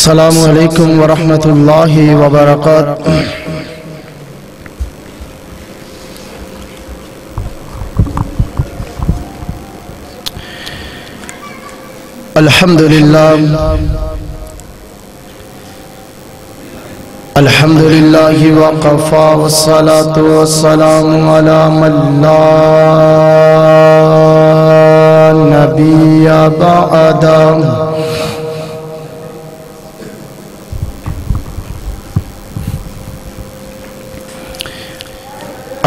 السلام علیکم ورحمۃ اللہ وبرکاتہ۔ الحمدللہ وقفا والصلاة والسلام علی من لا نبی بعدہ۔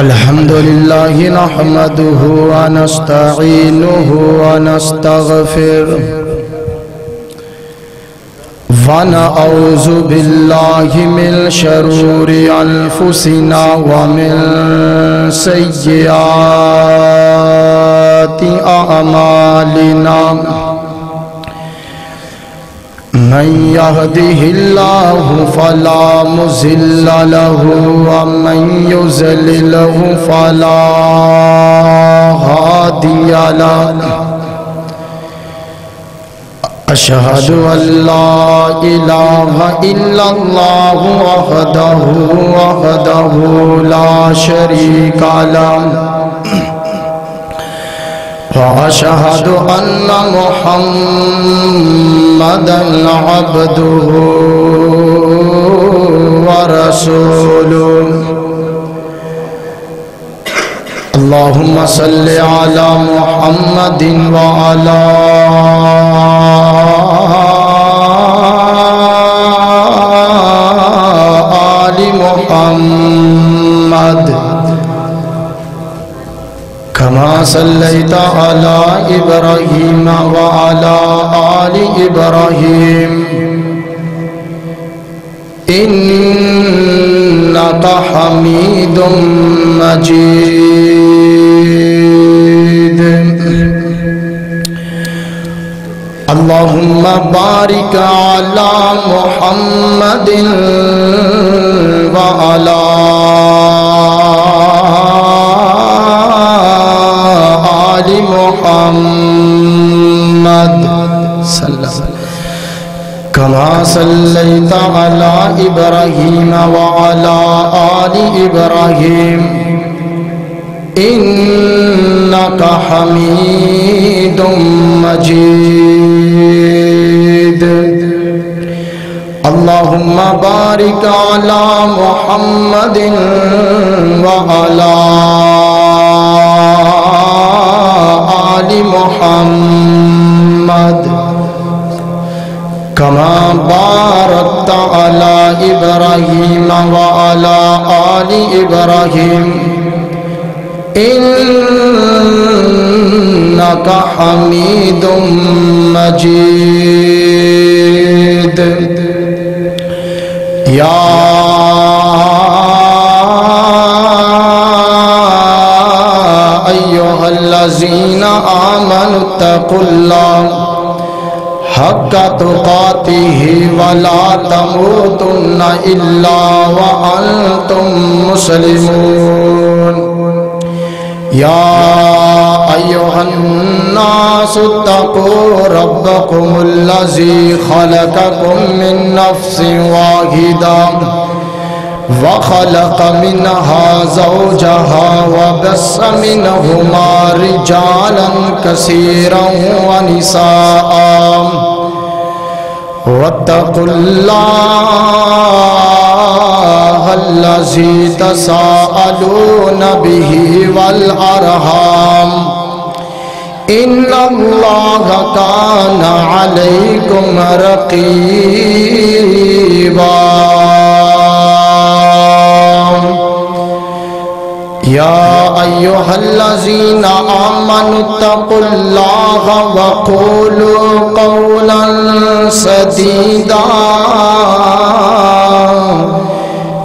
الحمدللہ نحمدہ ونستعینہ ونستغفرہ ونعوذ باللہ من شرور انفسنا ومن سیئات اعمالنا من يهده الله فلا مضل له ومن يضلل فلا هادي له۔ أشهد أن لا إله إلا الله وحده لا شريك له، وأشهد أن محمدًا عبده ورسوله۔ اللهم صل على محمد وعلى آل محمد كما صليت على إبراهيم وعلى آل إبراهيم إنك حميد مجيد۔ اللهم بارك على محمد وعلى آل محمد كما صليت على إبراهيم وعلى آل إبراهيم إنك حميد مجيد۔ اللهم بارك على محمد وعلى آل محمد كما باركت على إبراهيم وعلى آل إبراهيم إنك حميد مجيد۔ يا أيها الذين آمنوا اتقوا الله حق تقاته ولا تموتن إلا وأنتم مسلمون۔ يا أيها الناس اتقوا ربكم الذي خلقكم من نفس واحدة وخلق منها زوجها وبث منهما رجالا كثيرا ونساء واتقوا الله الذي تساءلون به والأرحام إن الله كان عليكم رقيبا۔ يا أيها الذين آمنوا اتقوا الله وقولوا قولا سديدا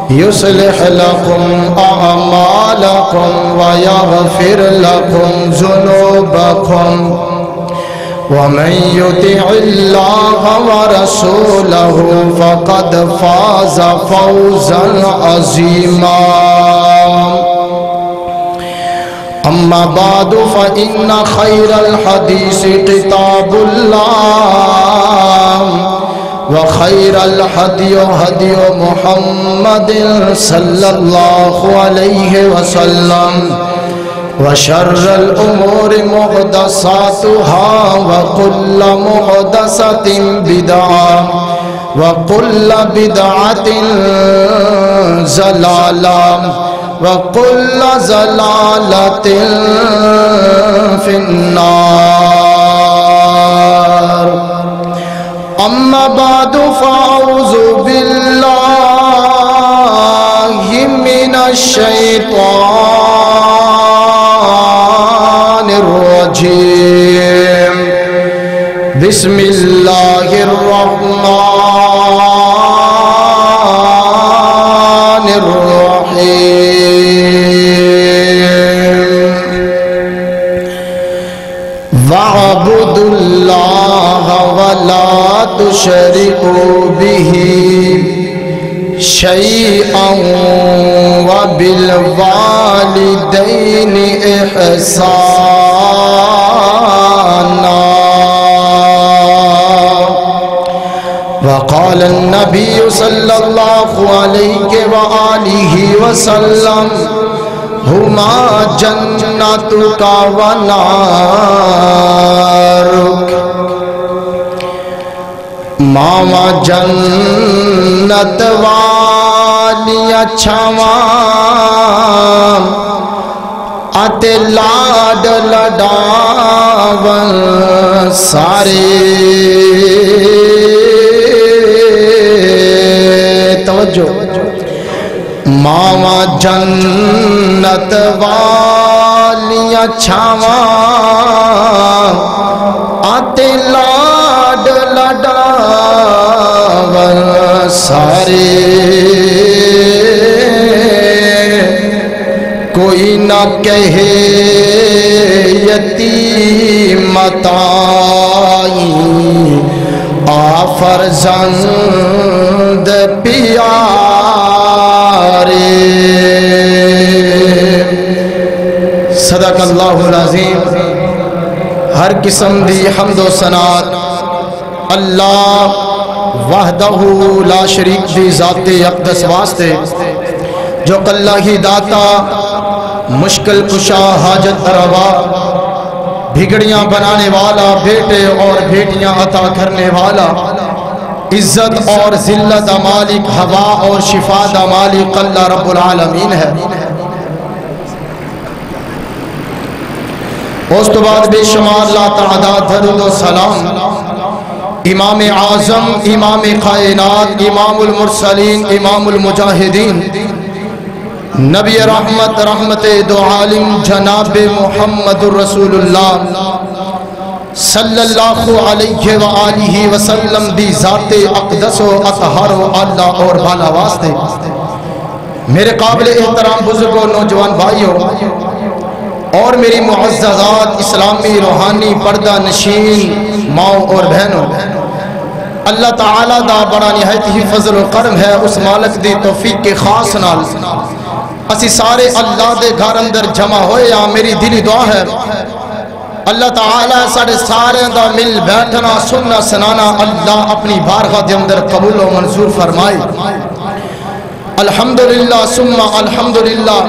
يصلح لكم أعمالكم ويغفر لكم ذنوبكم ومن يطع الله ورسوله فقد فاز فوزا عظيما۔ أما بعد فإن خير الحديث كتاب الله وخير الهدي هدي محمد صلى الله عليه وسلم وشر الأمور محدثاتها وكل محدثة بدعة وكل بدعة ضلالة وكل ضلالة في النار أما بعد فأعوذ بالله من الشيطان الرجيم بسم الله الرحمن الرحيم واعبدوا الله ولا تشركوا به شيئا وبالوالدين إحسانا وقال النبي صلى الله عليه وآله وسلم هما جنتك ونارك ماما جنت والی اچھاواں آتے لاڈ لڈاون سارے توجہ ماما جنت والی اچھاواں آتے لاڈ لڈاون سارے کوئی نہ کہے یتیمت آئی فرزند پیارے صدق اللہ العظیم ہر قسم دی حمد و ثناء اللہ وحدہ لا شریک دی ذات اقدس واسطے جو اللہ ہی داتا مشکل کشا حاجت روا بھگڑیاں بنانے والا بیٹے اور بیٹیاں عطا کرنے والا عزت اور ذلت مالک ہوا اور شفا دا مالک اللہ رب العالمین ہے اس تو بعد بے شمار لا تعداد درود و سلام امام اعظم امام کائنات امام المرسلین امام المجاہدین نبی رحمت رحمت دو عالم جناب محمد الرسول اللہ صلی اللہ علیہ وآلہ وسلم دی ذات اقدس و اطہر و اللہ اور بالا واسطے میرے قابل احترام بزرگوں نوجوان بھائیوں اور میری معززات اسلامی روحانی پردہ نشین ماؤں اور بہنوں اللہ تعالیٰ دا بڑا نہایت ہی فضل و کرم ہے اس مالک دی توفیق کے خاص نال اسی سارے اللہ دے گھر اندر جمع ہوئے یا میری دلی دعا ہے اللہ تعالیٰ سارے سارے دا مل بیٹھنا سننا سنانا اللہ اپنی بارگاہ دے اندر قبول و منظور فرمائے الحمدللہ ثم الحمدللہ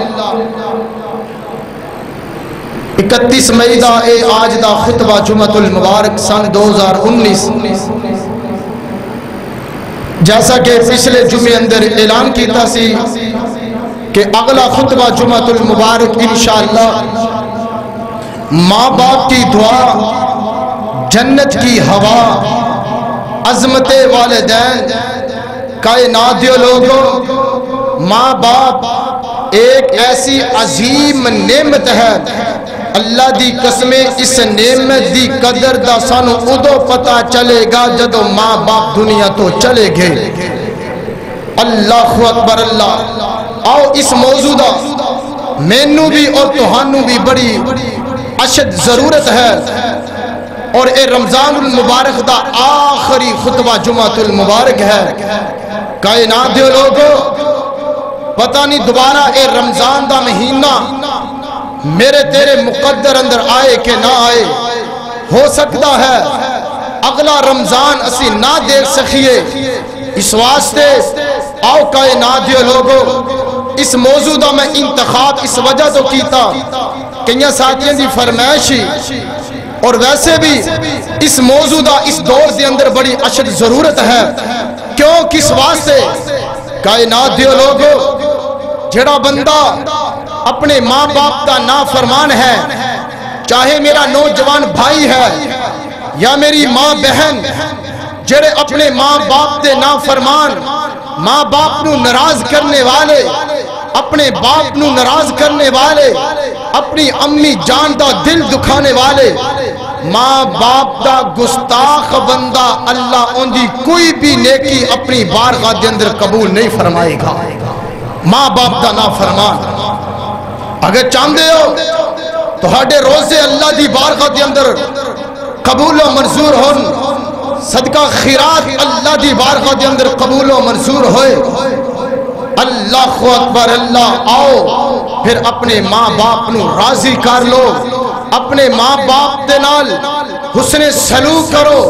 31 مئی دا اے آج دا خطبہ جمعۃ المبارک سن 2019 جیسا کہ پچھلے جمعے اندر اعلان کیتا سی کہ اگلا خطبہ جمعۃ المبارک انشاءاللہ ماں باپ کی دعا جنت کی ہوا عظمت والدین کائنات دیو لوگوں ماں باپ ایک ایسی عظیم نعمت ہے اللہ دی قسمیں اس نعمت دی قدر دا سانو ادو پتا چلے گا جدو ماں باپ دنیا تو چلے گے اللہ اکبر اللہ آؤ اس موضوع دا مینو بھی اور تہانو بھی بڑی اشد ضرورت ہے اور اے رمضان المبارک دا آخری خطبہ جمعۃ المبارک ہے کائنات دے لوگو پتہ نہیں دوبارہ اے رمضان دا مہینہ میرے تیرے مقدر اندر آئے کہ نہ آئے ہو سکتا ہے اگلا رمضان اسی نہ دیکھ سکیے، اس واسطے آؤ کائنات دیو لوگو اس موضوع دا میں انتخاب اس وجہ تو کیتا کئیاں ساتھیاں دی فرمائشی، اور ویسے بھی اس موضوع دا اس دور دے اندر بڑی اشد ضرورت ہے۔ کیوں کس واسطے؟ کائنات دیو لوگو جڑا بندہ اپنے ماں باپ دا نافرمان ہے، چاہے میرا نوجوان بھائی ہے یا میری ماں بہن، جڑے اپنے ماں باپ دے نافرمان، ماں باپ نو ناراض کرنے والے، اپنے باپ نو ناراض کرنے والے، اپنی امی جان دا دل دکھانے والے، ماں باپ دا گستاخ بندہ اللہ ان دی کوئی بھی نیکی اپنی بارگاہ دے اندر قبول نہیں فرمائے گا۔ ماں باپ دا نافرمان اگر چاہندے ہو تو ہاڈے روزے اللہ دی بارگاہ دے اندر قبول و منظور ہون، صدقہ خیرات اللہ دی بارگاہ دے اندر قبول و منظور ہوئے، اللہ اکبر اللہ، آؤ پھر اپنے ماں باپ نو راضی کر لو، اپنے ماں باپ دے نال حسن سلوک کرو،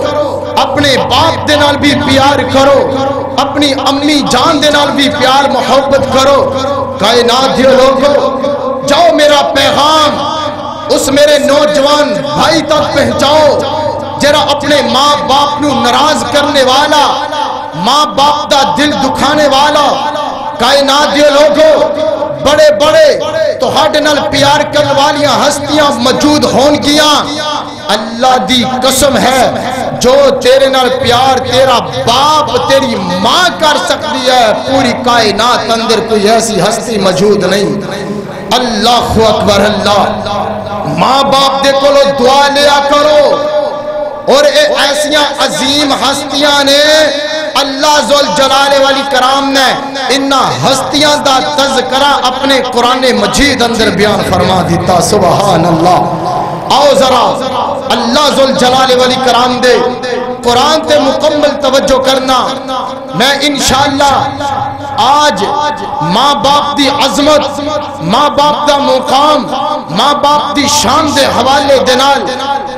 اپنے باپ دے نال بھی پیار کرو، اپنی امی جان دے نال بھی پیار محبت کرو۔ کائنات دیو لوگو جاؤ میرا پیغام اس میرے نوجوان بھائی تک پہنچاؤ جرا اپنے ماں باپ نو ناراض کرنے والا، ماں باپ دا دل دکھانے والا، کائنات دیو لوگو بڑے بڑے تو ہاڈے نال پیار کرنے والیاں ہستیاں موجود ہون گیاں، اللہ دی قسم ہے جو تیرے نال پیار تیرا باپ تیری ماں کر سکتی ہے، پوری کائنات اندر کوئی ایسی ہستی موجود نہیں۔ اللہ اکبر اللہ، ماں باپ دے کولو دعا لیا کرو، اور ایسیاں عظیم ہستیاں نے اللہ ذوال جلال والی کرام نے انہا ہستیاں دا تذکرہ اپنے قرآن مجید اندر بیان فرما دیتا، سبحان اللہ۔ آؤ ذرا اللہ ذوال جلال والی کرام دے قرآن تے مکمل توجہ کرنا۔ میں انشاءاللہ آج ماں باپ دی عظمت، ماں باپ دا مقام، ماں باپ دی شان دے حوالے دنال،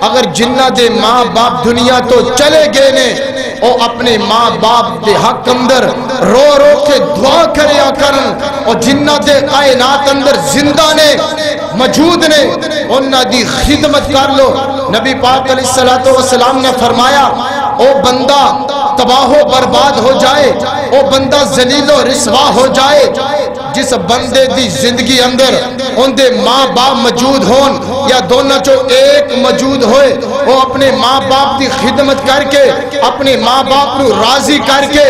اگر جنہ دے ماں باپ دنیا تو چلے گئے نے او اپنے ماں باپ دے حق اندر رو رو کے دعا کریا کرن، اور جنہ دے کائنات اندر زندہ نے موجود نے انہاں دی خدمت کر لو۔ نبی پاک علیہ السلام نے فرمایا او بندہ تباہ و برباد ہو جائے، او بندہ ذلیل و رسوا ہو جائے جس بندے دی زندگی اندر ان دے ماں باپ موجود ہون یا دونوں چو ایک موجود ہوئے، وہ اپنے ماں باپ دی خدمت کر کے اپنے ماں باپ نو راضی کر کے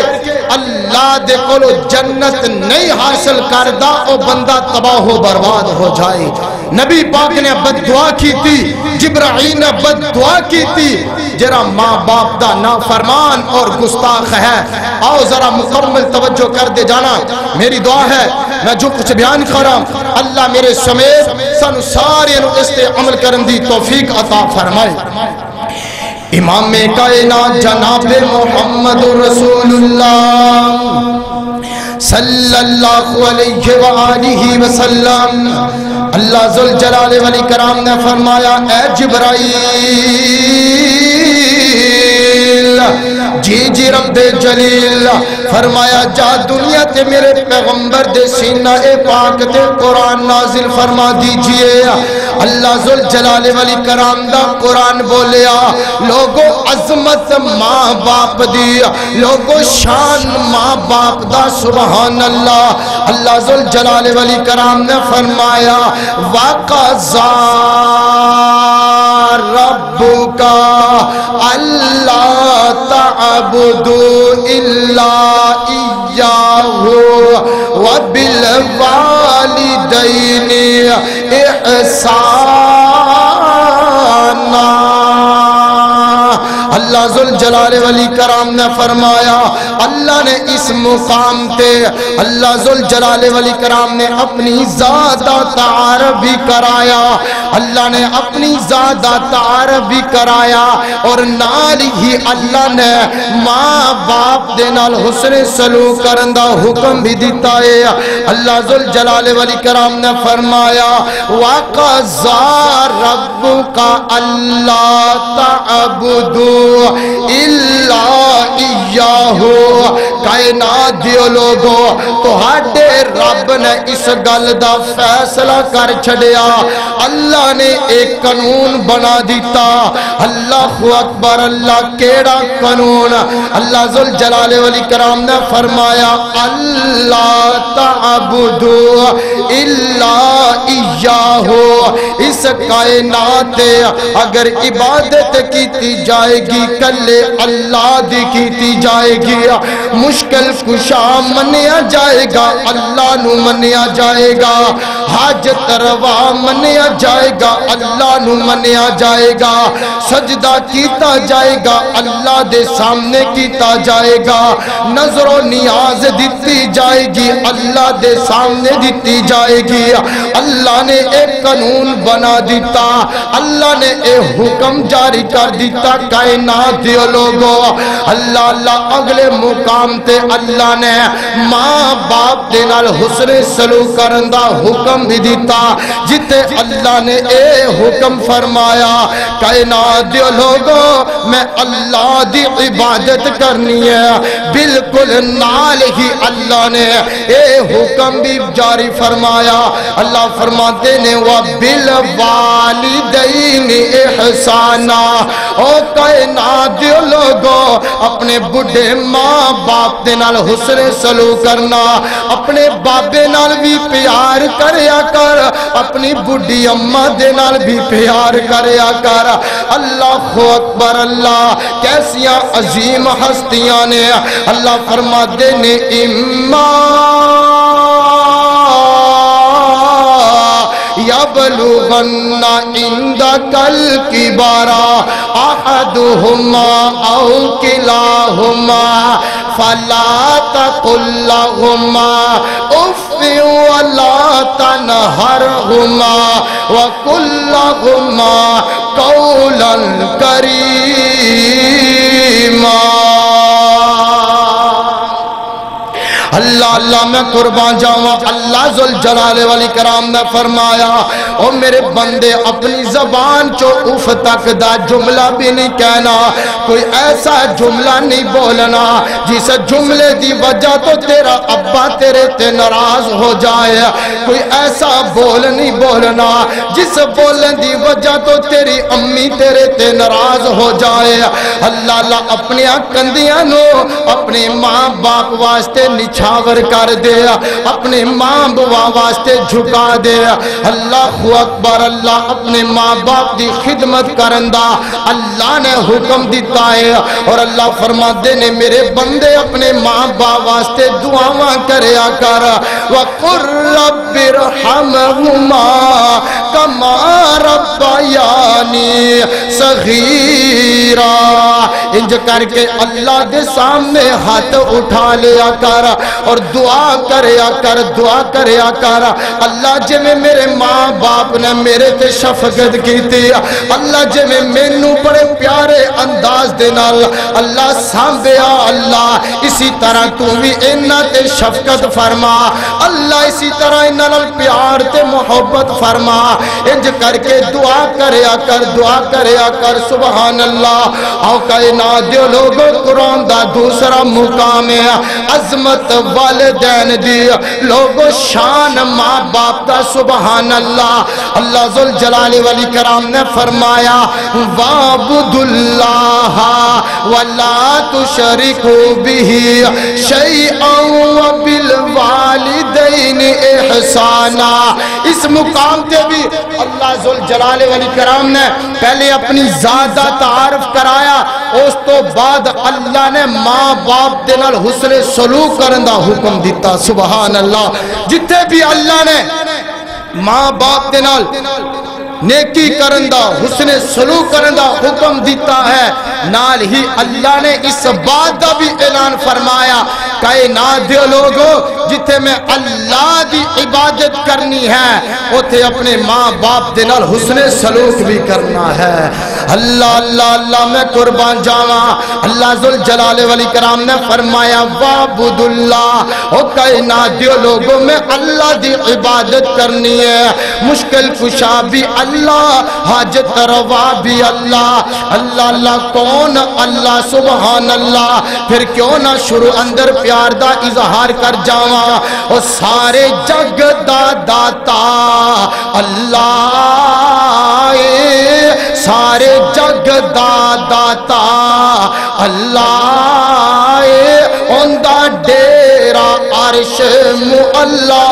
اللہ دے کولو جنت نہیں حاصل کردہ، او بندہ تباہ و برباد ہو جائے۔ نبی پاک نے بد دعا کی تھی، جبرائیل نے بد دعا کی تھی جرا ماں باپ دا نافرمان اور گستاخ ہے۔ آؤ ذرا مکمل توجہ کر دے جانا، میری دعا ہے میں جو کچھ بیان کرام اللہ میرے سمیت سن سارے نو اس تے عمل کرن دی توفیق عطا فرمائے۔ امام کائنات جناب محمد رسول اللہ صلی اللہ علیہ وآلہ وسلم، اللہ ذوالجلال والاکرام نے فرمایا اے جبرائیل، جی جی رب جلیل، فرمایا جا دنیا تے میرے پیغمبر دے سینہ پاک تے قرآن نازل فرما دیجئے۔ اللہ ذوالجلال والاکرام دا قرآن بولیا، لوگو عظمت ماں باپ دی، لوگو شان ماں باپ دا، سبحان اللہ۔ اللہ ذوالجلال والاکرام نے فرمایا وَقَضَى رَبُّكَ أَلَّا تَعْبُدُوا إِلَّا إِيَّاهُ وَبِالْوَالِدَيْنِ إِحْسَانًا۔ اللہ ذوالجلال والاکرام نے فرمایا، اللہ نے اس مقام تے اللہ ذوالجلال والاکرام نے اپنی ذات تعارف بھی کرایا، اللہ نے اپنی ذات تعارف بھی کرایا، اور نال ہی اللہ نے ماں باپ دے نال حسن سلوک کرن دا حکم بھی دیتا ہے۔ اللہ ذوالجلال والاکرام نے فرمایا وَقَضَى رَبُّكَ أَلَّا تَعْبُدُوا الا ایاہ، کائنات دیو لوگو تہاڈے رب نے اس گل دا فیصلہ کر چھڑیا، اللہ نے ایک قانون بنا دیتا۔ اللہ اکبر، اللہ کیڑا قانون؟ اللہ ذوالجلال والاکرام نے فرمایا اللہ تعبدوا الا ایاہ، اس کائنات اگر عبادت کیتی جائے گی کلے اللہ دی کیتی جائے گی، مشکل کشا منیا جائے گا اللہ نو منیا جائے گا، حاجت روا منیا جائے گا اللہ نو منیا جائے گا، سجدہ کیتا جائے گا اللہ دے سامنے کیتا جائے گا، نظر و نیاز دیتی جائے گی اللہ دے سامنے دیتی جائے گی۔ اللہ نے ایک قانون بنا دیتا، اللہ نے ایک حکم جاری کر دیتا کائنات دیو لوگو۔ اللہ اگلے مقام تے اللہ نے ماں باپ دے نال حسن سلوک کرن دا حکم بھی دیتا، جتے اللہ نے اے حکم فرمایا کائنات دیو لوگو میں اللہ دی عبادت کرنی ہے، بالکل نال ہی اللہ نے اے حکم بھی جاری فرمایا۔ اللہ فرماتے نے وَبِالْوَالِدَيْنِ اِحْسَانًا، او کائنات دیو لوگو اپنے بڑھے ماں باپ دے نال حسن سلوک کرنا، اپنے بابے نال بھی پیار کریا کر، اپنی بڑھی اماں دے نال بھی پیار کریا کر۔ اللہ اکبر، اللہ کیسیاں عظیم ہستیاں نے۔ اللہ فرماتے نے يَبْلُغَنَّ عِنْدَكَ الْكِبَرَ أَحَدُهُمَا أَوْ كِلَاهُمَا فَلَا تَقُل لَّهُمَا أُفٍّ وَلَا تَنْهَرْهُمَا وَقُل لَّهُمَا قَوْلًا كَرِيمًا۔ اللہ میں قربان جاؤں، اللہ ذوالجلال والاکرام نے فرمایا او میرے بندے اپنی زبان چو اف تک دا جملہ بھی نہیں کہنا، کوئی ایسا جملہ نہیں بولنا جس جملے دی وجہ تو تیرا ابا تیرے تے ناراض ہو جائے، کوئی ایسا بول نہیں بولنا جس بولن دی وجہ تو تیری امی تیرے تے ناراض ہو جائے۔ اللہ اپنی کندیاں نو اپنے ماں باپ واسطے نچھاور کر دے، اپنے ماں بوا واسطے جھکا دے۔ اللہ اکبر، اللہ اپنے ماں باپ دی خدمت کرندا اللہ نے حکم دیتا ہے، اور اللہ فرماتے نے میرے بندے اپنے ماں باپ واسطے دعاواں کریا کر، وَقُلْ رَبِّ ارْحَمْهُمَا كَمَا رَبَّيَانِي صَغِيرًا۔ انج کر کے اللہ دے سامنے ہاتھ اٹھا لیا کر اور دعا کریا کر، دعا کریا کر۔ اللہ جے میں میرے ماں باپ نے میرے تے شفقت کی تھی، اللہ جے میں مینوں بڑے پیارے انداز دے نال اللہ سامبیا، اللہ اسی طرح تو بھی انہاں تے شفقت فرما، اللہ اسی طرح انہاں نال پیار تے محبت فرما۔ انج کر کے دعا کریا کر، دعا کریا کر۔ سبحان اللہ۔ او کائنات دیو لوگو قرآن دا دوسرا مقام ہے عظمت والدین دی، لوگو شان ماں باپ دا۔ سبحان اللہ۔ اللہ ذوالجلال والاکرام نے فرمایا وَاعْبُدُوا اللَّهَ وَلَا تُشْرِكُوا بِهِ شَيْئًا وَبِالْوَالِدَيْنِ اِحْسَانًا۔ اس مقام تے بھی اللہ ذوالجلال والاکرام نے پہلے اپنی ذات دا تعارف کرایا، اس تو بعد اللہ نے ماں باپ دے نال حسن سلوک کرن دا حکم دیتا۔ سبحان اللہ۔ جتنے بھی اللہ نے ماں باپ دے نال نیکی کرن دا حسن سلوک کرن دا حکم دیتا ہے، نال ہی اللہ نے اس بات دا بھی اعلان فرمایا کائنات دے لوگو جتھے میں اللہ دی عبادت کرنی ہے اوتھے اپنے ماں باپ دے نال حسن سلوک بھی کرنا ہے۔ اللہ اللہ اللہ میں قربان جاواں۔ اللہ ذوالجلال والاکرام نے فرمایا وعبد اللہ، او کائنات دیو لوگوں میں اللہ دی عبادت کرنی ہے، مشکل کشا بھی اللہ، حاجت روا بھی اللہ۔ اللہ اللہ کون اللہ؟ سبحان اللہ۔ پھر کیوں نہ شروع اندر پیار دا اظہار کر جاواں، او سارے جگ دا داتا اللہ، سارے جگ دا داتا اللہ، اوندا ڈیرا عرش معلا،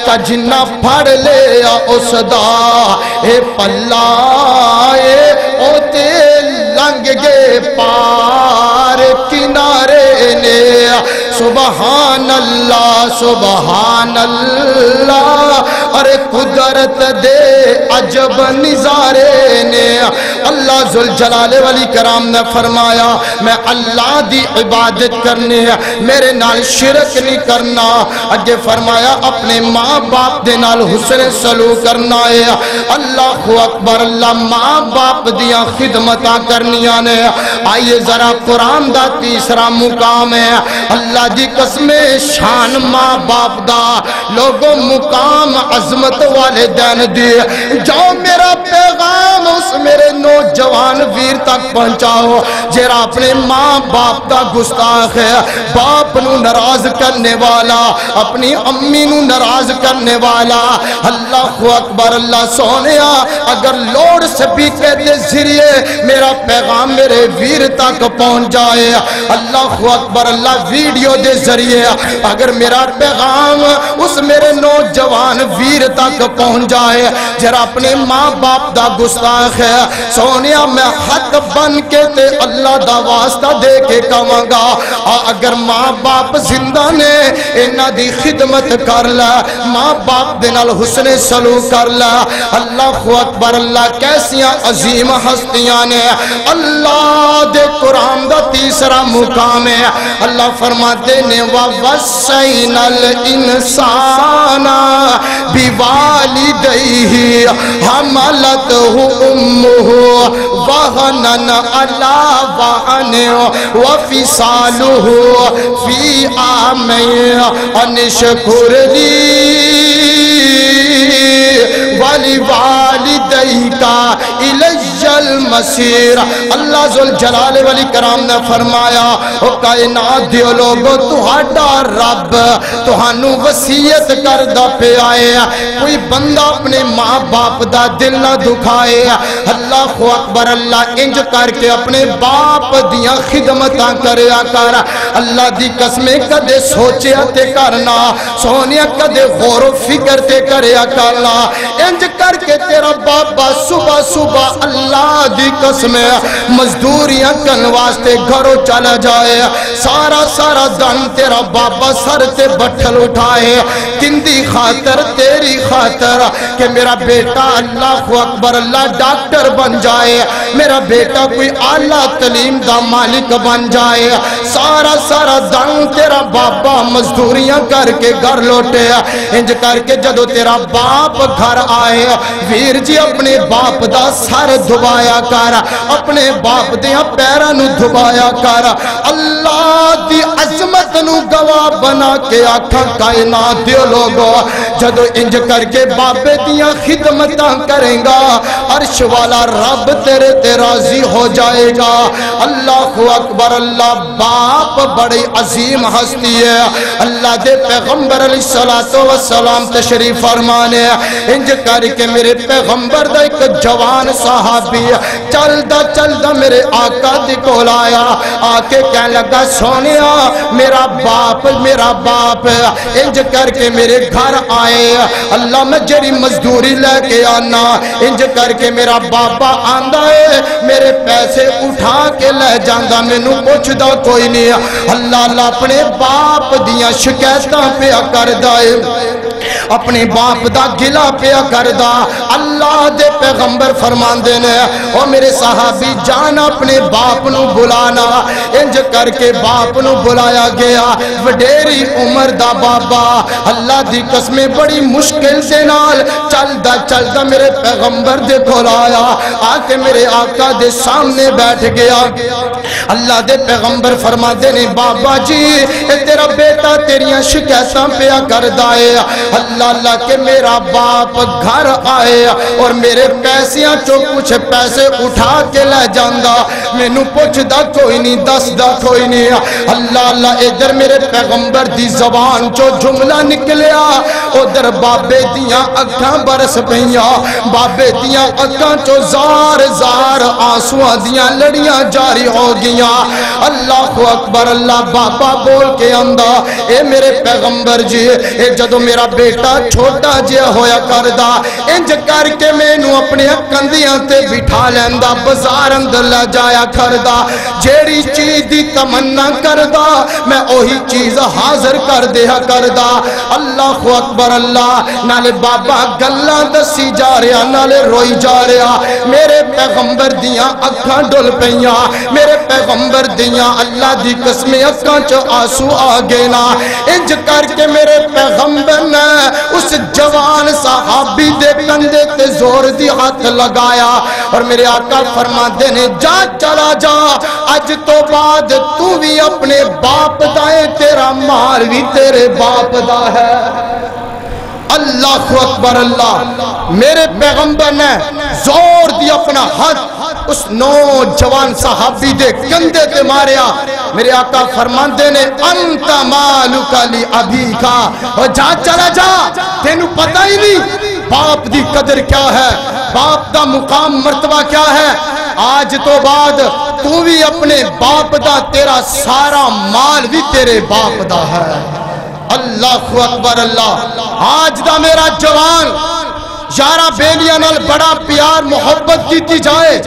کجنا پھڑ لیا اس دا اے پلا، او تے لنگ گے پار کنارے نے۔ سبحان اللہ سبحان اللہ، ارے قدرت دے عجب نظارے نے۔ اللہ ذوالجلال والاکرام نے فرمایا میں اللہ دی عبادت کرنے ہے، میرے نال شرک نہیں کرنا۔ اگے فرمایا اپنے ماں باپ دے نال حسن سلوک کرنا ہے۔ اللہ اکبر، اللہ ماں باپ دیاں خدمتاں کرنیاں نے۔ آئیے ذرا قرآن دا تیسرا مقام ہے، اللہ دی قسم شان ماں باپ دا، لوگوں مقام عظمت والدین دی۔ جاؤ میرا پیغام اس میرے نوجوان ویر تک پہنچاؤ جیرا اپنے ماں باپ دا گستاخ ہے، باپ نو ناراض کرنے والا، اپنی امی نو ناراض کرنے والا۔ اللہ اکبر، اللہ سونیا اگر لوڈ سپیکر دے ذریعے میرا پیغام میرے ویر تک پہنچ جائے، اللہ اکبر، اللہ ویڈیو دے ذریعے اگر میرا پیغام اس میرے نوجوان ویر تک پہنچ جائے جرا اپنے ماں باپ دا گستاخ ہے، سونیا میں حق بن کے تے اللہ دا واسطہ دے کے کہاں گا اگر ماں باپ زندہ نے انہاں دی خدمت کر لے، ماں باپ دے نال حسن سلوک کر لے۔ اللہ اکبر، اللہ کیسیاں عظیم ہستیاں نے۔ اللہ دے قرآن دا تیسرا مقام ہے، اللہ فرماتے نے وَوَصَّيْنَا الْإِنسَانَ بِوَالِدَيْهِ حَمَلَتْهُ أُمُّهُ وَهْنًا عَلَى وَهْنٍ وَفِصَالُهُ فِي عَامَيْنِ أَنِ اشْكُرْ لِي وَلِوَالِدَيْكَ إِلَيَّ الْمَصِيرُ۔ اللہ ذوالجلال والاکرام نے فرمایا او کائنات دیو لوگو تہاڈا رب تہانوں وصیت کردا پیا ہے، کوئی بندہ اپنے ماں باپ دا دل نہ دکھائے۔ اللہ اکبر، اللہ انج کر کے اپنے باپ دیاں خدمتاں کریا کر۔ اللہ دی قسمیں کدے سوچیا تے کرنا، سونیا کدے غور و فکر تے کریا کرنا، انج کر کے تیرا بابا صبح صبح اللہ دی قسمیں مزدوریاں کن واسطے گھروں چلا جائے، سارا سارا دن تیرا بابا سر تے بٹھل اٹھائے، کندی خاطر تیری خاطر کہ میرا بیٹا اللہ اکبر اللہ ڈاکٹر بن جائے، میرا بیٹا کوئی اعلیٰ تعلیم دا مالک بن جائے، سارا سارا دن تیرا بابا مزدوریاں کر کے گھر لوٹے۔ انج کر کے جدو تیرا باپ گھر آئے، ویر جی اپنے باپ دا سر دھوایا کر، اپنے باپ دیا پیرانو دھوایا کر، اللہ دی عظمت نو گواہ بنا کے آکھا کائنات دیو لوگو جدو انج کر کے باپے دیا خدمتاں کریں گا عرش والا رب تیرے تے راضی ہو جائے گا۔ اللہ اکبر، اللہ باپ بڑی عظیم ہستی ہے۔ اللہ دے پیغمبر علیہ السلام تشریف فرمانے انج کر کے میرے پیغمبر دا ایک جوان صحابی چلدا چلدا میرے آقا دی کول آیا، آکے کہنے لگا سونیا میرا باپ انج کر کے میرے گھر آئے، اللہ میں جری مزدوری لے کے آنا، انج کر کے میرا بابا آندہ ہے میرے پیسے اٹھا کے لے جاندہ مینوں پوچھدا کوئی نہیں۔ اللہ اللہ اپنے باپ دیاں شکایتاں پہ کر دائے، اپنے باپ دا گلا پیا کردا اللہ دے پیغمبر فرماندے نے او میرے صحابی جان اپنے باپ نو بلانا انج کر کے باپ نو بلایا گیا وڈیری عمر دا بابا اللہ دی قسم بڑی مشکل سے نال چلدا میرے پیغمبر دے کول آیا آ کے میرے آقا دے سامنے بیٹھ گیا اللہ دے پیغمبر فرماندے نے بابا جی اے تیرا بیٹا تیریاں شکایتاں پیا کردا ہے اللہ کہ میرا باپ گھر آئے اور میرے پیسیاں چو کچھ پیسے اٹھا کے لے جاندا مینوں پوچھدا کوئی نہیں دسدا کوئی نہیں اللہ ادھر میرے پیغمبر دی زبان چو جملہ نکلیا ادھر بابے دیاں اکھاں برس پئیاں بابے دیاں اکھاں چو زار آنسواں دیاں لڑیاں جاری ہو گیاں اللہ اکبر اللہ بابا بول کے آندا اے میرے پیغمبر جی اے جدو میرا بیٹا چھوٹا جہا ہویا کردا انج کر کے مینوں اپنے کندھیاں تے بٹھا لیندا بازار اندر لے جایا کردا جیڑی چیز دی تمنا کردا میں اوہی چیز حاضر کر دیا کردا اللہ اکبر اللہ نالے بابا گلاں دسی جا رہا نالے روئی جا رہا میرے پیغمبر دیاں اکھاں ڈل پئیاں میرے پیغمبر دیاں اللہ دی قسم اکھاں چ آنسو آ گئے نا انج کر کے میرے پیغمبر نے اس جوان صحابی دے کندھے تے زور دی ہاتھ لگایا اور میرے آقا فرماندے نے جا چلا جا اج تو بعد تو بھی اپنے باپ دا ہے تیرا مال بھی تیرے باپ دا ہے اللہ اکبر اللہ میرے پیغمبر نے زور دی اپنا ہاتھ اس نوجوان صحابی دے کندھے تے ماریا میرے آقا فرماندے نے انت مالک لی ابی کا اور جا چلا جا تینوں پتہ ہی نہیں باپ دی قدر کیا ہے باپ دا مقام مرتبہ کیا ہے آج تو بعد تو بھی اپنے باپ دا تیرا سارا مال بھی تیرے باپ دا ہے اللہ اکبر اللہ آج دا میرا جوان یارہ بیلیاں نال بڑا پیار محبت کیتی جائے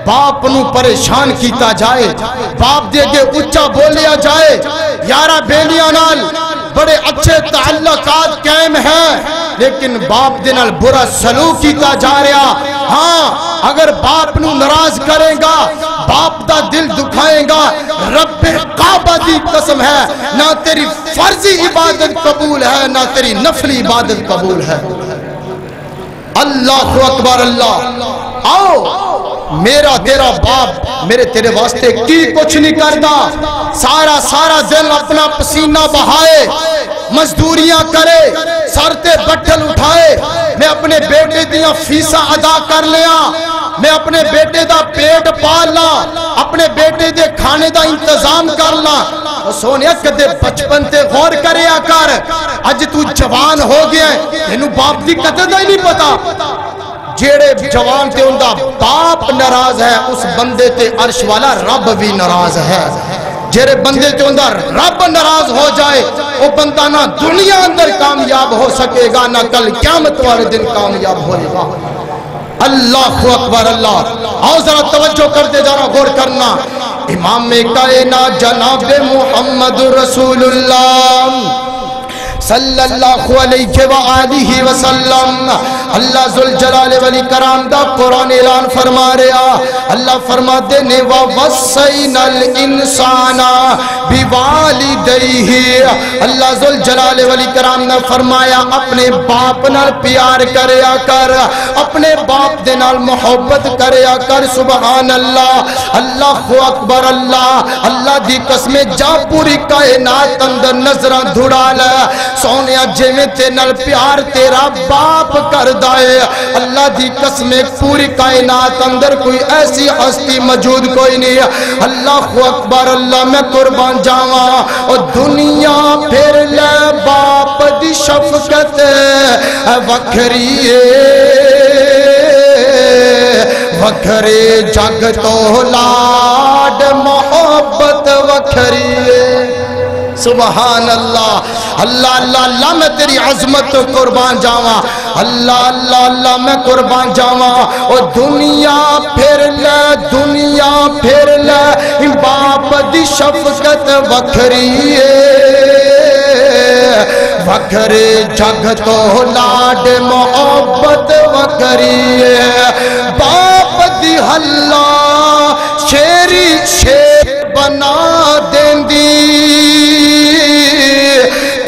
باپ نو پریشان کیتا جائے باپ دے کے اچھا بولیا جائے یارہ بیلیاں نال بڑے اچھے تعلقات قائم ہیں لیکن باپ دے نال برا سلوک کیتا جا رہا ہاں اگر باپ نو ناراض کرے گا باپ دا دل دکھائے گا رب کعبہ دی قسم ہے نہ تیری فرضی عبادت قبول ہے نہ تیری نفلی عبادت قبول ہے اللہ اکبر اللہ آؤ میرا تیرا باپ میرے تیرے واسطے کی کچھ نہیں کرتا سارا دن اپنا پسینہ بہائے مزدوریاں کرے سر تے بٹھل اٹھائے میں اپنے بیٹے دیاں فیساں ادا کر لیا میں اپنے بیٹے دا پیٹ پال لا اپنے بیٹے دے کھانے دا انتظام کر لا سونیا کدے بچپن تے غور کریا کر اج تو جوان ہو گیا ہے تینوں باپ دی قدر دا ہی نہیں پتا جیڑے جوان تے ان دا باپ ناراض ہے اس بندے تے عرش والا رب بھی ناراض ہے جیڑے بندے تے ان دا رب ناراض ہو جائے وہ بندہ نہ دنیا اندر کامیاب ہو سکے گا نہ کل قیامت والے دن کامیاب ہوئے گا اللہ اکبر اللہ آؤ ذرا توجہ کر دے ذرا غور کرنا امام کائنات جناب محمد رسول اللہ صلی اللہ علیہ وآلہ وسلم اللہ ذوالجلال والاکرام دا قرآن اعلان فرما رہا اللہ فرما دینے وَوَصَّيْنَا الْإِنسَانَ بِوَالِدَيْهِ اللہ ذوالجلال والاکرام نے فرمایا اپنے باپ نال پیار کریا کر اپنے باپ دے نال محبت کریا کر سبحان اللہ اللہ اکبر اللہ اللہ دی قسم جا پوری کائنات اندر نظرہ دھڑا لے سونیا جیویں تے نال پیار تیرا باپ کر دائے اللہ دی قسم پوری کائنات اندر کوئی ایسی ہستی موجود کوئی نہیں اللہ اکبر اللہ میں قربان جاواں اور دنیا پھر لے باپ دی شفقت وکھری وکھرے جگ تو لاڈ محبت وکھری سبحان اللہ اللہ اللہ اللہ میں تیری عظمت قربان جاواں اللہ اللہ اللہ میں قربان جاواں اور دنیا پھر لے باپ دی شفقت وکھری وکھرے جگ تو لاڈ محبت وکھری ہے باپ دی ہلا شیری شیر بنا دیندی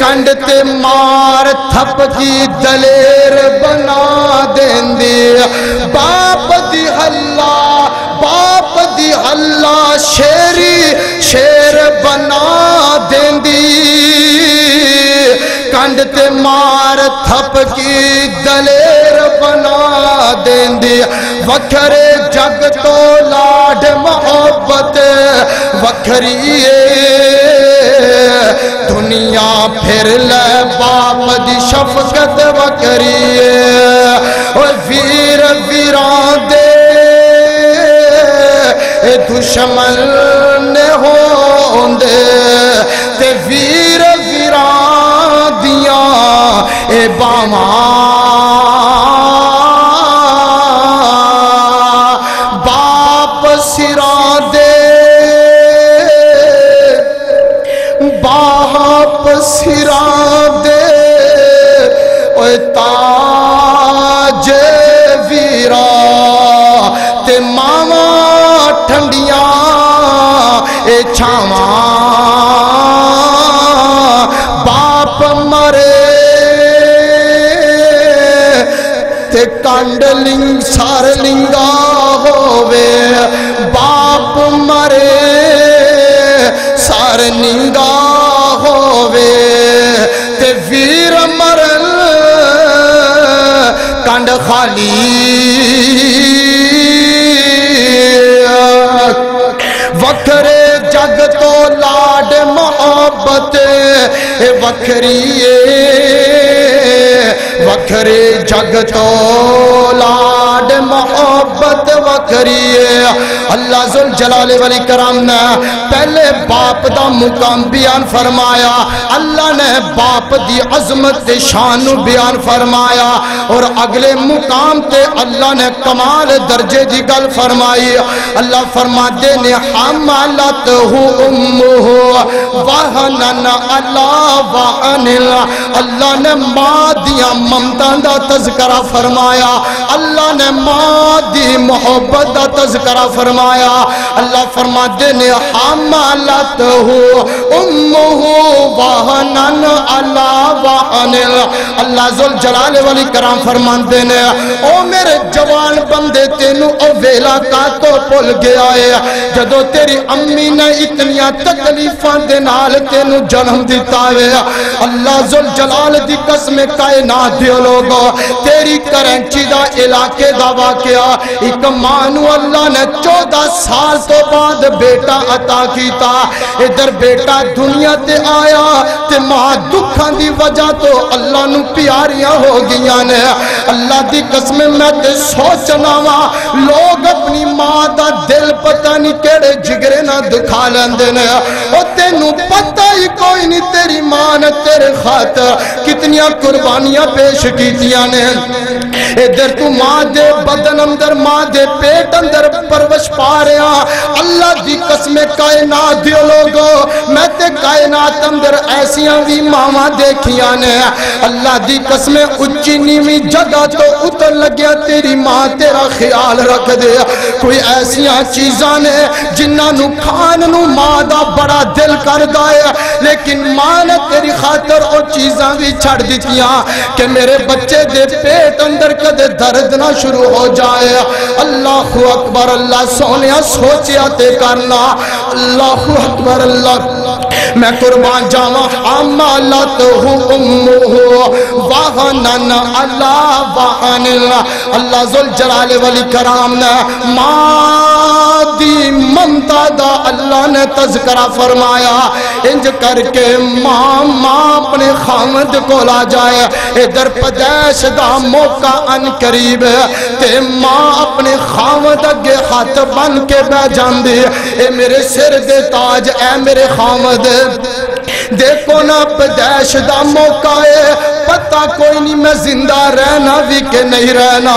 کنڈ تے مار تھپ دی دلیر بنا دیندی باپ دی ہلا شیری شیر بنا دیندی کنڈ تے مار تھپ کی دلیر بنا دیندی وکھرے جگ تو لاڈ محبت وکھری دنیا پھر لے باپ دی شفقت وکھری ویر ویران دے دشمن نے ہوندے تے ویر ویران دیاں اے باواں باپ سران دے باپ سران دے اوے تاج ویران تے ماما ٹھنڈیاں اے چھاواں باپ مرے تے کانڈلنگ سارلنگا ہووے باپ مرے سارلنگا ہووے تے ویر مرن کانڈ خالی وکھرے جگ تو لاڈ محبت وکھری وکھرے جگ تو لاڈ محبت وکھری اللہ ذوالجلال والاکرام نے پہلے باپ دا مقام بیان فرمایا اللہ نے باپ دی عظمت شان بیان فرمایا اور اگلے مقام تے اللہ نے کمال درجے دی گل فرمائی اللہ فرماتے نے حملتہ امہ وہنن علی وہن اللہ نے ماں دیا ممتا دا تذکرہ فرمایا اللہ نے ماں دی محبت دا تذکرہ فرمایا اللہ فرماتے نے حملتہ امہ وہنن علی وہن اللہ ذوالجلال والاکرام فرماتے نے او میرے جوان بندے تینوں او ویلا کا تو پل گیا ہے جدو تیری امی نے اتنیاں تکلیفاں دے نال تینوں جنم دیتا ہے اللہ ذوالجلال دی قسم کائنات دیو لوگو تیری کرنچی دا علاقے دا واقعہ ایک مانو اللہ نے 14 سال تو بعد بیٹا عطا کیتا ادھر بیٹا دنیا تے آیا تے ماں دکھان دی وجہ تو اللہ نو پیاریاں ہو گیا نے اللہ دی قسم میں تے سوچنا وا لوگ اپنی ماں دا دل پتہ نہیں کیڑے جگرے نہ دکھا لیندے نے او تینوں پتہ ہی کوئی نہیں تیری ماں نے تیرے خاطر کتنیاں قربانیاں پیش کیتیاں نے ادھر تو ماں دے بدن اندر ماں دے پیٹ اندر پروش پا رہا اللہ دی قسم کائنات دیو لوگو میں تے کائنات اندر ایسیاں بھی ماما دیکھیاں نے اللہ دی قسم اچھی نیمی جگہ تو اتر لگیا تیری ماں تیرا خیال رکھ دے کوئی ایسیاں چیزاں نے جنہاں نو کھان نو ماں دا بڑا دل کر دائے لیکن ماں نے تیری خاطر او چیزاں بھی چھڑ دیتیاں کہ میرے بچے دے پیٹ اندر کدے درد نہ شروع ہو جائے اللہ اکبر اللہ سونیا سوچیا تے کرنا اللہ اکبر اللہ میں قربان جاواں حملتہ امہ وہنن علی وہن اللہ ذوالجلال والاکرام نے ماں دی ممتا دا اللہ نے تذکرہ فرمایا انج کر کے ماں اپنے خامد کو لا جائے ادھر پدیش دا موقع ان قریب تے ماں اپنے خامد اگے ہاتھ بن کے بہ جاندی اے میرے سر دے تاج اے میرے خامد دیکھو نا پدیش دا موقع ہے پتہ کوئی نہیں میں زندہ رہنا بھی کہ نہیں رہنا،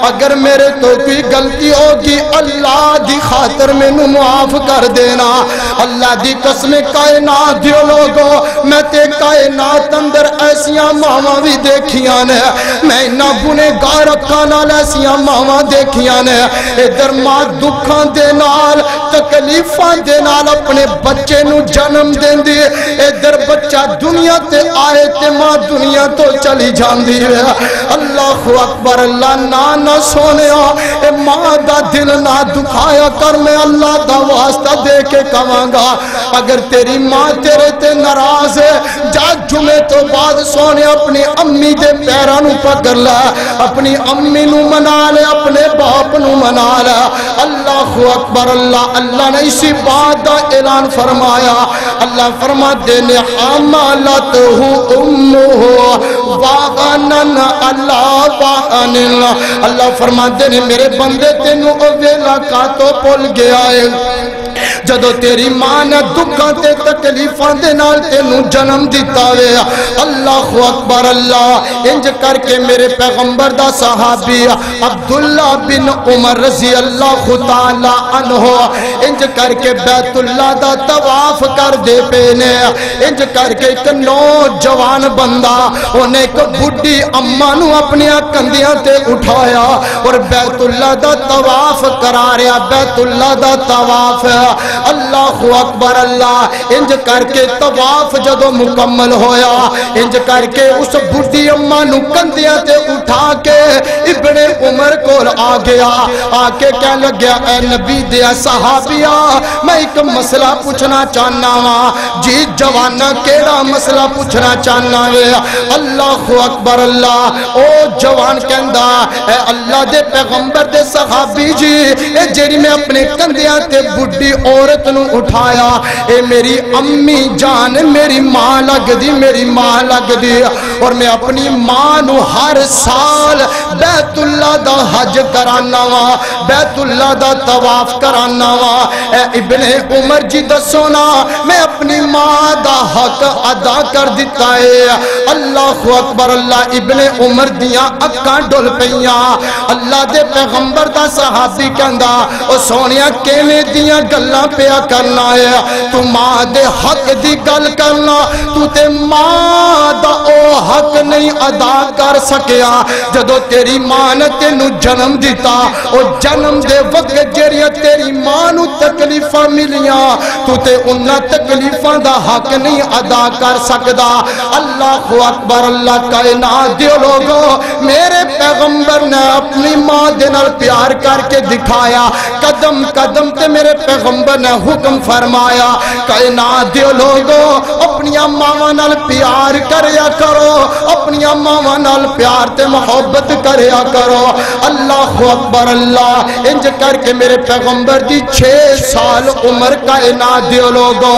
اگر میرے تو کوئی غلطی ہوگی اللہ دی خاطر میں نو معاف کر دینا۔ اللہ دی قسم کائنات دیو لوگو، میں تے کائنات اندر ایسیاں ماما بھی دیکھیاں نے، میں انہا گنے گارکانا ایسیاں ماما دیکھیاں نے، ادھر ماں دکھان دے نال تکلیفان دے نال اپنے بچے نو جنم دین دی، ادھر بچہ دنیا تے آئے تے ماں دنیا تو چلی جان دی ہے۔ اللہ اکبر، اللہ نانا سونیا اے ماں دا دل نہ دکھایا کر، میں اللہ دا واسطہ دے کے کمانگا، اگر تیری ماں تیرے تے ناراض ہے جا جمعے تو بعد سونے اپنی امی دے پیرانو پکڑ لے، اپنی امی نو منا لے، اپنے باپ نو منا لے۔ اللہ اکبر، اللہ نے اسی بات دا اعلان فرمایا، اللہ فرما دینے حملتہو امہو واغنن اللہ واغنن، اللہ فرما دینے میرے بندے تینو اویلا کا تو پول گیا ہے، جدو تیری ماں نے دکھاں تے تکلیفاں دے نال تینو جنم دیتا ہے۔ اللہ اکبر، اللہ انج کر کے میرے پیغمبر دا صحابی عبداللہ بن عمر رضی اللہ تعالی عنہ انج کر کے بیت اللہ دا طواف کر دے پینے، انج کر کے ایک نوجوان بندہ انہیں ایک بڑی اماں نو اپنی کندیاں تے اٹھایا اور بیت اللہ دا طواف کرا رہا، بیت اللہ دا طواف ہے۔ اللہ اکبر، اللہ انج کر کے طواف جدو مکمل ہویا، انج کر کے اس بڑی اماں نو کندیاں تے اٹھا کے ابن عمر کو آ گیا، آ کے کہنے لگیا اے نبی دیا صحابیہ میں ایک مسئلہ پوچھنا چاہنا ہاں۔ جی جوانا کیڑا مسئلہ پوچھنا چاہنا ہے؟ اللہ اکبر، اللہ او جوان کہندا اے اللہ دے پیغمبر دے صحابی جی، اے جیڑی میں اپنے کندیاں تے بڑی عورت نو اٹھایا، اے میری امی جان میری ماں لگ دی، میری ماں لگ دی، اور میں اپنی ماں نو ہر سال بیت اللہ دا حج کرانا وا، بیت اللہ دا طواف کرانا وا۔ اے ابن عمر جی دسونا میں اپنی ماں دا حق ادا کر دیتا ہے۔ اللہ اکبر، اللہ ابن عمر دیاں اکاں ڈول پیاں، اللہ دے پیغمبر دا صحابی کہندا او سونیا کیویں دیاں گلاں پیا کرنا ہے، تو ماں دے حق دی گل کرنا، تو تے ماں دا او حق نہیں ادا کر سکیا جدو تیری ماں نے تینو جنم دیتا، او جنم دے وقت جیڑیاں تیری ماں نو تکلیفاں ملیاں تو تے انہاں تکلیفاں دا حق نہیں ادا کر سکدا۔ اللہ اکبر، اللہ کائنات دیو لوگو میرے پیغمبر نے اپنی ماں دے نال پیار کر کے دکھایا، قدم قدم تے میرے پیغمبر نے حکم فرمایا کائنات دیو لوگو اپنی ماں نال پیار کریا کرو، اپنی ماں نال پیار تے محبت کریا کرو۔ اللہ اکبر، اللہ انج کر کے میرے پیغمبر دی 6 سال عمر کائنات دیو لوگو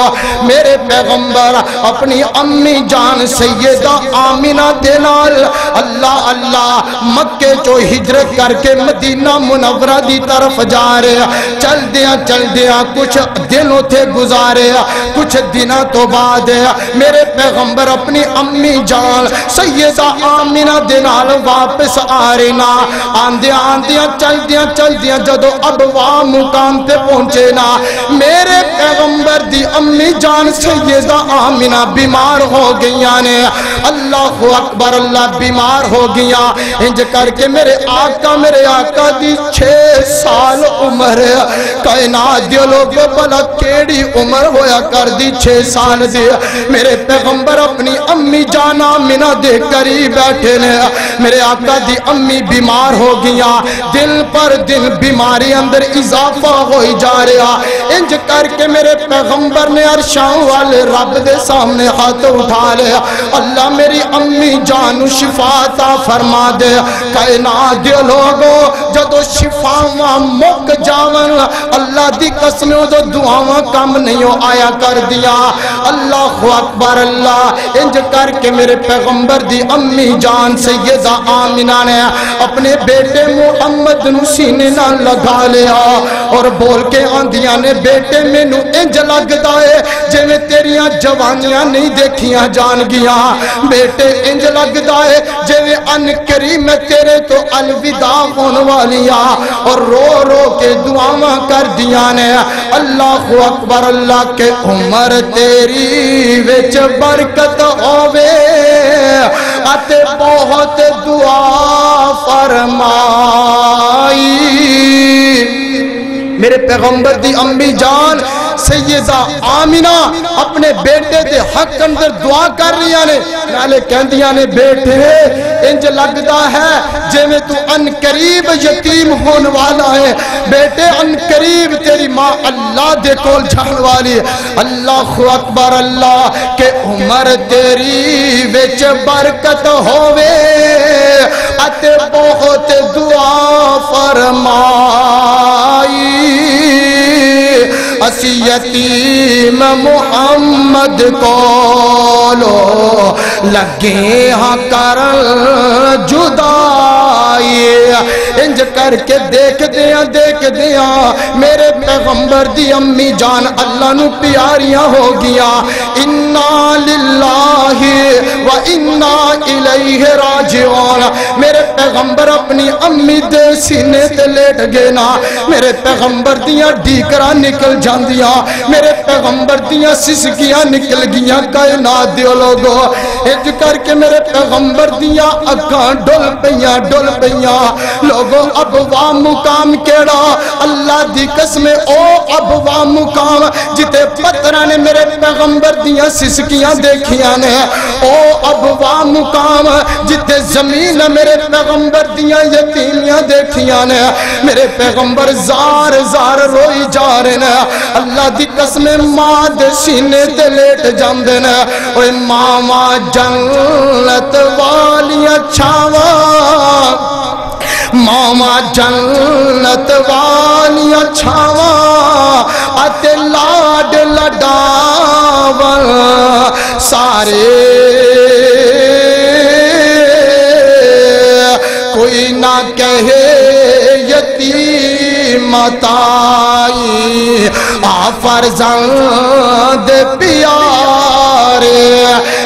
میرے پیغمبر اپنی امی جان سیدہ آمینہ دے نال اللہ مکے چو ہجرت کر کے مدینہ منورہ دی طرف جا رہے، چل دیا کچھ دنوں تھے گزارے، کچھ دنوں تو بعد میرے پیغمبر اپنی امی جان سیدہ آمینہ دے نال واپس آ رہے نا، آندیاں چل دیا جدو اب وہاں مقام تے پہنچے نا، میرے پیغمبر دی امی جان سیدہ آمینہ بیمار ہو گئیاں نے۔ اللہ اکبر، اللہ بیمار ہو گیا، انج کر کے میرے آقا دی 6 سال عمر، کائنات دیو لوگو بلا کیڑی عمر ہویا کر دی 6 سال دی، میرے پیغمبر اپنی امی جان آمینہ دے قریب بیٹھے نے، میرے آقا دی امی بیمار ہو گیا، دن پر دن بیماری اندر اضافہ ہوئی جا رہا، انج کر کے میرے پیغمبر نے عرشاں والے رب دے سامنے ہاتھ اٹھا لے، اللہ میری امی جان شفا عطا فرما دے۔ کائنات دے لوگو جدو شفاواں مک جاون اللہ دی قسم جو دعاواں کم نہیں آیا کر دیا۔ اللہ اکبر، اللہ انج کر کے میرے پیغمبر دی امی جان سیدہ آمینہ نے اپنے بیٹے محمد نو سینے نہ لگا لیا اور بول کے آندیاں نے بیٹے میں نو انج لگتا ہے جویں تیریاں جوانیاں نہیں دیکھیاں جان گیا بیٹے انج لگدا ہے جویں ان کریم تیرے تو الوداع ہونے والیاں اور رو رو کے دعاواں کر دیاں نے اللہ اکبر اللہ کے عمر تیری وچ برکت ہووے اتے بہت دعا فرمائی میرے پیغمبر دی امی جان سیدہ آمینہ اپنے بیٹے دے حق اندر دعا کر رہی نے نالے کہندیاں نے بیٹے انج لگدا ہے جویں تو ان قریب یتیم ہون والا ہے بیٹے ان قریب تیری ماں اللہ دے کول جان والی اللہ اکبر اللہ کہ عمر تیری وچ برکت ہووے اتے بہت دعا فرمائی اسی یتیم محمد کولو لگے ہاں کرن جدائی انج کر کے دیکھ دیاں میرے پیغمبر دی امی جان اللہ نو پیاریاں ہو گیا انا للہ و انا الیہ راجعون میرے پیغمبر اپنی امی دے سینے تے لیٹ گئے نا میرے پیغمبر دیاں ڈیکراں نکل جاندیاں میرے پیغمبر دیاں سسکیاں نکل گیاں کائنات دیو لوگو انج کر کے میرے پیغمبر دیاں اکھاں ڈول پیاں لوگو اب وہ مقام کیڑا اللہ دی قسم او اب وہ مقام جتے پترہ نے میرے پیغمبر دیاں سسکیاں دیکھیاں نے او اب وہ مقام جتے زمین میرے پیغمبر دیاں یتیمیاں دیکھیاں نے میرے پیغمبر زار روئی جا رہے نے اللہ دی قسم ماں دے سینے تے لیٹ جاندے نے اوے ماما جنت والیاں چھاواں ماما جنت والیاں چھاواں اتے لاڈ لڈاون سارے کوئی نہ کہے یتیم تائی آ فرزند پیارے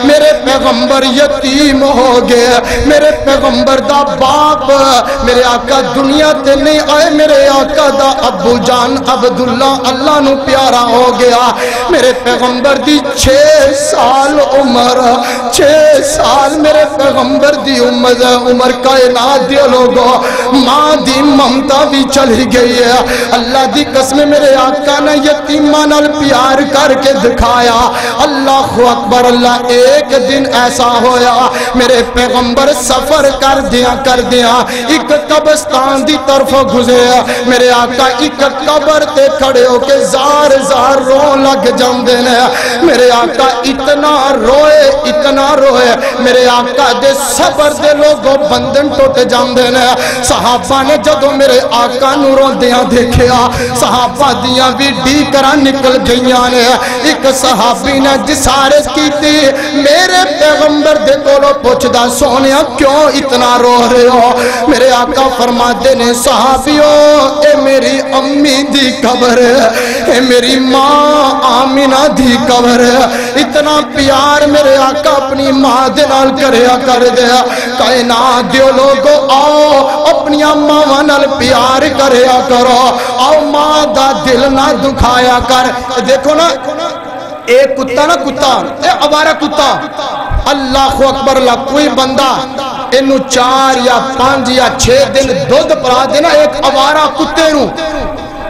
میرے پیغمبر یتیم ہو گئے میرے پیغمبر دا باپ میرے آقا دنیا تے نہیں آئے میرے آقا دا ابو جان عبداللہ اللہ نو پیارا ہو گیا میرے پیغمبر دی 6 سال عمر 6 سال میرے پیغمبر دی عمر کائنات دی لوگو ماں دی ممتا بھی چلی گئی ہے اللہ دی قسم میرے آقا نے یتیمان پیار کر کے دکھایا اللہ اکبر اللہ ایک دن ایسا ہویا میرے پیغمبر سفر کر دیا ایک قبرستان دی طرف گزریا میرے آقا ایک قبر تے کھڑے ہو کے زار رو لگ جاندے نے میرے آقا اتنا روئے میرے آقا دے صبر دے لوگوں بندن ٹوٹ جاندے نے صحابہ نے جدو میرے آقا نو روندیاں دیکھیا صحابہ دیاں بھی ڈیکراں نکل گئیاں نے ایک صحابی نے جسارت کی تھی میرے پیغمبر دے کولو پوچھدا سونیا کیوں اتنا رو رہے ہو میرے آقا فرماتے نے صحابیوں اے میری امی دی قبر ہے اے میری ماں آمینہ دی قبر ہے اتنا پیار میرے آقا اپنی ماں دے نال کریا کر دیا کائنات دیو لوگو آؤ اپنی ماں نال پیار کریا کرو آؤ ماں دا دل نہ دکھایا کر دیکھو نا ایک کتا نا کتا اے عوارہ کتا اللہ اکبر اللہ کوئی بندہ انہوں 4 یا 5 یا 6 دن دودھ پڑا دینا ایک عوارہ کتے نوں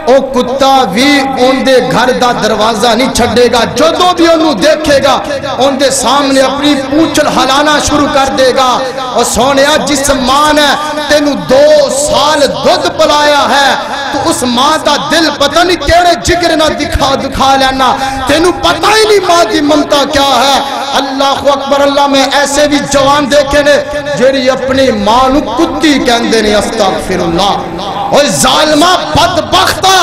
او کتا بھی ان دے گھر دا دروازہ نہیں چھڑے گا جدو بھی انہوں دیکھے گا ان دے سامنے اپنی پوچھل ہلانا شروع کر دے گا اور سونیا جس ماں نے تینوں 2 سال دودھ پلایا ہے تو اس ماں دا دل پتہ نہیں کیڑے جگر نہ دکھا لینا تینوں پتہ ہی نہیں ماں دی ممتا کیا ہے اللہ اکبر اللہ میں ایسے بھی جوان دیکھے نے جیڑی اپنی ماں نو کتی کہندے نے استغفر اللہ اور ظالمہ بدبختہ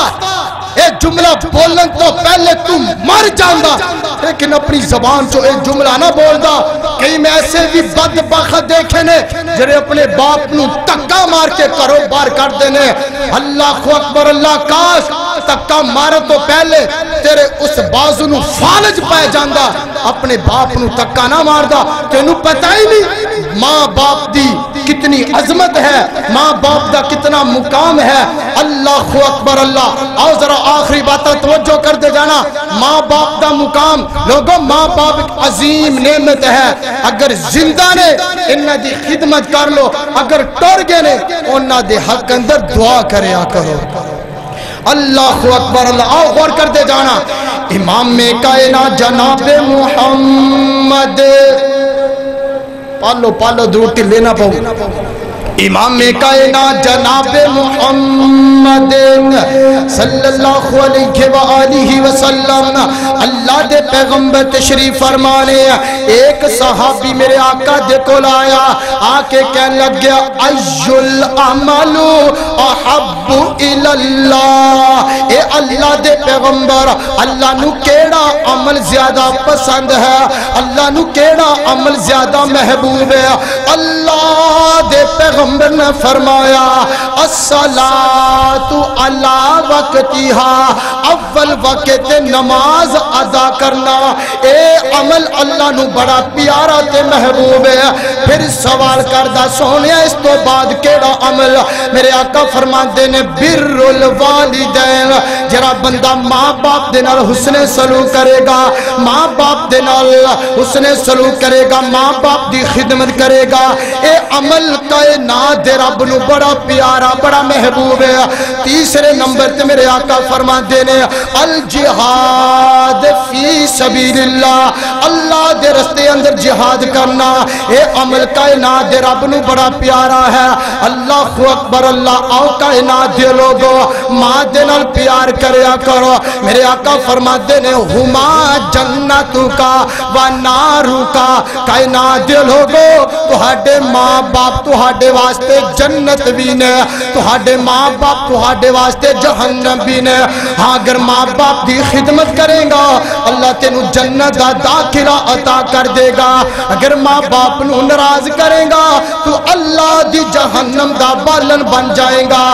اے جملہ بولن تو پہلے تم مر جاندہ لیکن اپنی زبان چو اے جملہ نہ بول دا کئی میں ایسے بھی بدبخت دیکھے نے جنہیں اپنے باپ نو تکا مار کے کاروبار کر دینے اللہ اکبر اللہ کاش تکا مارے تو پہلے تیرے اس بازو نو فالج پہ جاندہ، اپنے باپ نو تکا نہ ماردہ، تینو پتہ ہی نہیں ماں باپ دی کتنی عظمت ہے، ماں باپ دا کتنا مقام ہے۔ اللہ اکبر اللہ۔ آؤ ذرا آخری باتاں توجہ کر دے جانا، ماں باپ دا مقام لوگوں، ماں باپ ایک عظیم نعمت ہے۔ اگر زندہ نے انہاں دی خدمت کر لو، اگر ٹر گئے نے انہاں دے حق اندر دعا کریا کرو۔ اللہ اکبر اللہ۔ آؤ غور کر دے جانا، امام کائنات جناب محمد، پالو درود لینا پاؤ، امام کائنات جناب محمد صلی اللہ علیہ وآلہ وسلم، اللہ دے پیغمبر تشریف فرمانے، ایک صحابی میرے آقا دے کو لایا، آکے کہنے لگ گیا ای العمل احب الاللہ، اے اللہ دے پیغمبر، اللہ نو کیڑا عمل زیادہ پسند ہے، اللہ نو کیڑا عمل زیادہ محبوب ہے؟ اللہ دے پیغمبر نے فرمایا الصلاۃ علی وقتہا، اول وقت نماز ادا کرنا، اے عمل اللہ نو بڑا پیارا تے محبوب ہے۔ پھر سوال کردہ سونیا اس تو بعد کیڑا عمل؟ میرے آقا فرماندے نے بر الوالدین، جرا بندہ ماں باپ دے نال حسن سلوک کرے گا، ماں باپ دے نال حسن سلوک کرے گا، ماں باپ دی خدمت کرے گا، اے عمل کائنات دے رب نو بڑا پیارا بڑا محبوب ہے۔ تیسرے نمبر تے میرے آقا فرماندے نے الجہاد فی سبیل اللہ، اللہ دے رستے اندر جہاد کرنا، اے عمل کائنات دے رب نو بڑا پیارا ہے۔ اللہ اکبر اللہ۔ آؤ کائنات دے لوگو ماں دے نال پیار کریا کرو، میرے آقا فرماندے نے ہما جنتو کا و نارو کا، کائنات دے لوگو تہاڈے ماں باپ تہاڈے واسطے جنت بھی نے، تہاڈے ماں باپ تہاڈے واسطے جہنم بھی نے۔ ہاں اگر ماں باپ دی خدمت کریں گا اللہ تینو جنت دا داخلہ عطا کر دے گا، اگر ماں باپ نو ناراض کریں گا تو اللہ دی جہنم دا بالن بن جائے گا۔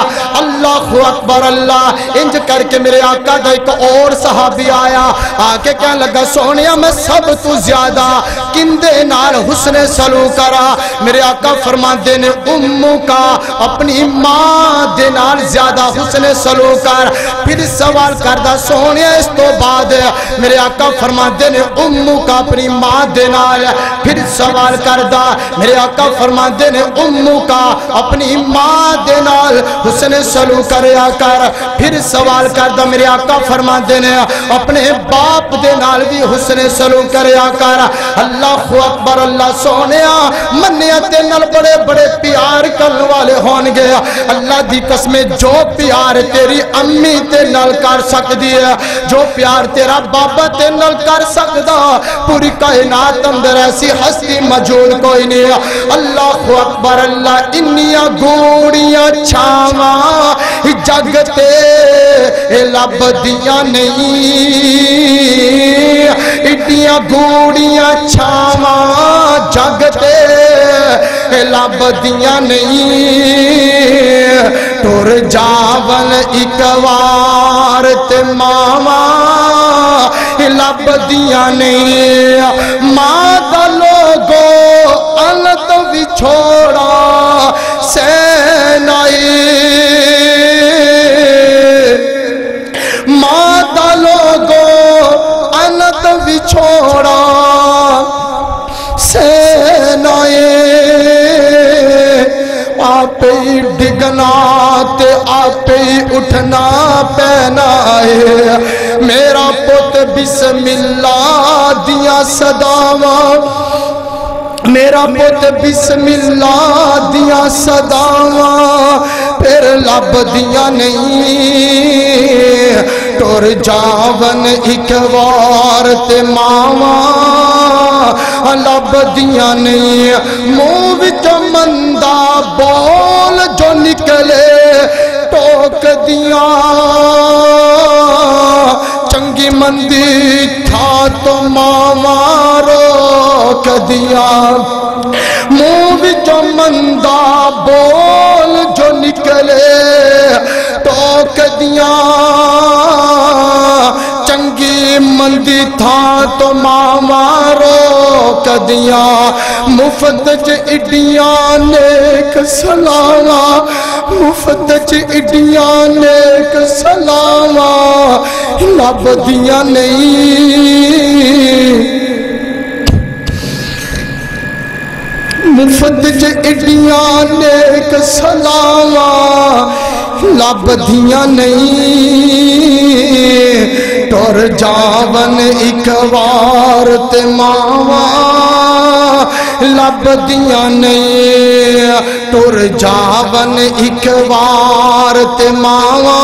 اللہ اکبر اللہ۔ انج کر کے میرے آقا دا ایک اور صحابی آیا، آکے کہنے لگا سونیا میں سب تو زیادہ کندے نال حسن سلوک کرا؟ میرے آقا فرماندے نے امو کا، اپنی ماں دے نال زیادہ حسن سلوک کر۔ پھر سوال کردہ سونیا اس تو بعد؟ میرے آقا فرماندے نے امو کا، اپنی ماں دے نال۔ پھر سوال کردہ میرے آقا فرماندے نے امو کا، اپنی ماں دے نال حسن سلوک کریا کر۔ پھر سوال کردہ میرے آقا فرماندے نے اپنے باپ دے نال بھی حسن سلوک کریا کر۔ اللہ اکبر اللہ۔ سونیا منیا تے نال بڑے بڑے پیار کرنے والے ہون گے، اللہ دی قسمیں جو پیار تیری امی تے نال کر سکتی ہے، جو پیار تیرا بابا تے نال کر سکتا، پوری کائنات اندر ایسی ہستی موجود کوئی نہیں۔ اللہ اکبر اللہ۔ انیاں گوڑیاں چھاواں جگتے لب دیاں نہیں، انیاں گوڑیاں چھاواں جگتے لب دیاں نہیں، ٹر جاون ایک وار تے ماما لب دیاں نہیں۔ ماں دا لوگو انت وچھوڑا سینائی، ماں دا لوگو انت وچھوڑا سینائی، آپ ہی ڈگنا تے آپ ہی اٹھنا پینا ہے۔ میرا پوت بسم اللہ دیاں صداواں، میرا پوت بسم اللہ دیاں صداواں پھر لب دیاں نہیں، ٹر جاون ایک وار تے ماواں لب دیاں نہیں۔ منہ وچ مندا بول جو نکلے ٹوک دیاں، چنگی مندی تھا تو ماواں روک دیاں۔ منہ وچ مندا بول جو نکلے ٹوک دیاں، دشمن دی تھا تو مامارو کدیاں مفت چ اڈیاں نیک سلاما مفت چ اڈیاں نیک سلاما لب دیاں نہیں مفت چ اڈیاں نیک سلاما لب دیاں نہیں ٹر جاون ایک وار تے ماوا لب دیاں نہیں ٹر جاون ایک وار تے ماوا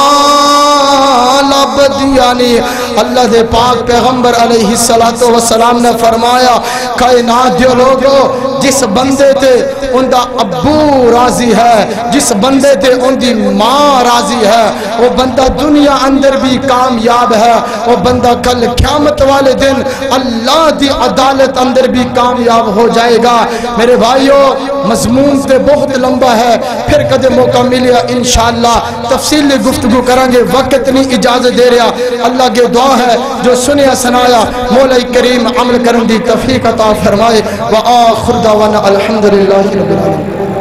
لب دیاں نہیں اللہ دے پاک پیغمبر علیہ السلام نے فرمایا کائنات دیو لوگو جس بندے تے ان دا ابو راضی ہے جس بندے تے ان دی ماں راضی ہے وہ بندہ دنیا اندر بھی کامیاب ہے وہ بندہ کل قیامت والے دن اللہ دی عدالت اندر بھی کامیاب ہو جائے گا میرے بھائیو مضمون تے بہت لمبا ہے پھر کدے موقع ملیا انشاءاللہ تفصیلی گفتگو کرانگے وقت نہیں اجازت دے رہا اللہ کے دعا ہے جو سنیا سنایا مولا کریم عمل کرن دی توفیق عطا فرمائے وآخر دعوانا الحمدللہ رب العالمین